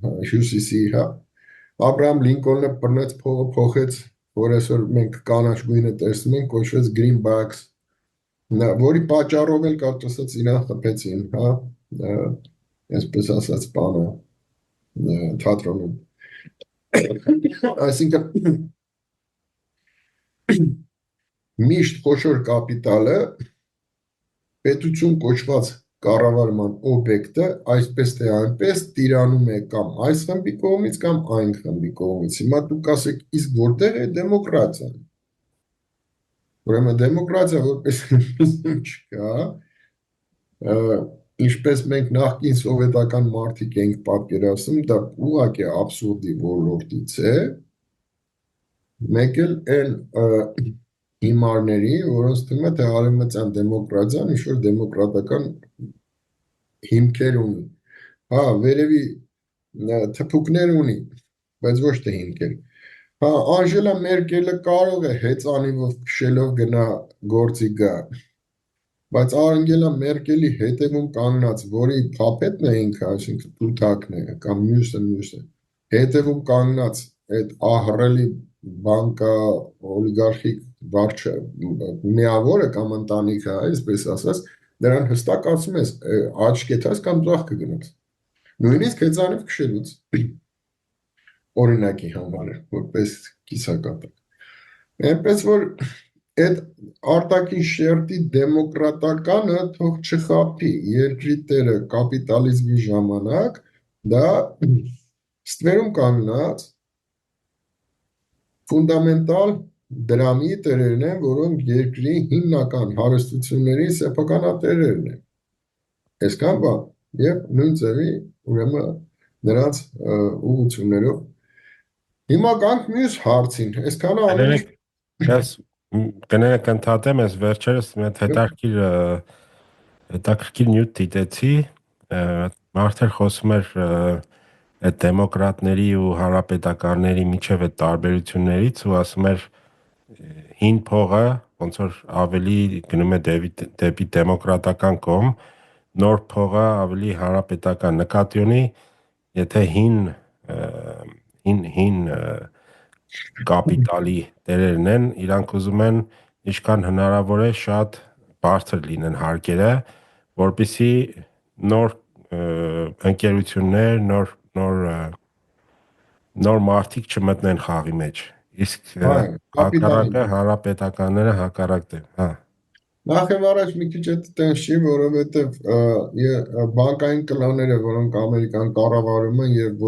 հյուսիսի, հա, Աբրահամ Լինկոլնը բռնեց փողը փոխեց, որ այսօր մենք կանաչ գույնը տեսնում ենք, կոչվեց Greenbacks, որի պատճառով էլ կարծես իրան խփեցին, հա, այսպես ասած բանը թատրոնում։ Այսինքն միշտ խոշոր կապիտալը պետություն կոչված կառավարման օբյեկտը այսպես թե այնպես տիրանում է կամ այս խմբի կողմից կամ այն խմբի կողմից։ Հիմա դուք ասեք, իսկ որտեղ է դեմոկրատիան։ Ուրեմն դեմոկրատիա որպես չկա, ինչպես մենք նախկին սովետական մարդիկ ենք պատկերացնում, դա ուղղակի абսուրդի ոլորտից է, մեկ էլ այն հիմարների, որոնց թվում է թե արևմտյան դեմոկրատիան ինչ-որ դեմոկրատական հիմքեր ունի, հա, վերևի թփուկներ ունի, բայց ոչ թե հիմքեր, հա, Անժելա Մերկելը կարող է հեծանիվով քշելով գնա գործի գա, բայց Անգելա Մերկելի հետևում կանգնած, որի փապետն է ինքը, այսինքն Տութակն է կամ մյուսը, հետևում կանգնած այդ ահռելի բանկա օլիգարխիկ վարչը միավորը կամ ընտանիքը, այսպես ասած, նրան հստակ ասում ես աչք կեթաս կամ ձախ կգնաս։ Նույնիսկ հեծանիվ քշելուց օրինակի համար, որպես կիսակատակ։ Այնպես որ այդ արտաքին շերտի դեմոկրատականը թող չխաբի երկրի տերը կապիտալիզմի ժամանակ, դա ստվերում կանգնած ֆունդամենտալ դրամի տերերն են, որոնք երկրի հիմնական հարստությունների սեփականատերերն են։ Այսքան բան, եւ նույն ձևի ուրեմն նրանց ուղղություններով։ Հիմա գանք մյուս հարցին, այսքանը ամեն կներեք ընդհատեմ, ես վերջերս մեծ հետաքրքիր նյութ դիտեցի, մարդեր խոսում էր այդ դեմոկրատների ու հանրապետականների միջև այդ տարբերություններից ու ասում էր հին փողը ոնց որ ավելի գնում է դեպի դեմոկրատական կողմ, նոր փողը ավելի հանրապետական նկատի ունի, եթե հին կապիտալի տերերն են, իրանք ուզում են ինչքան հնարավոր է շատ բարձր լինեն հարկերը, որպեսզի նոր ընկերություններ, նոր մարդիկ չմտնեն խաղի մեջ, իսկ հակառակը հանրապետականները հակառակն են, հա։ Նախ եւ առաջ մի քիչ այդ տենց չի, որովհետեւ բանկային կլանները, որոնք ամերիկան կառավարում են եւ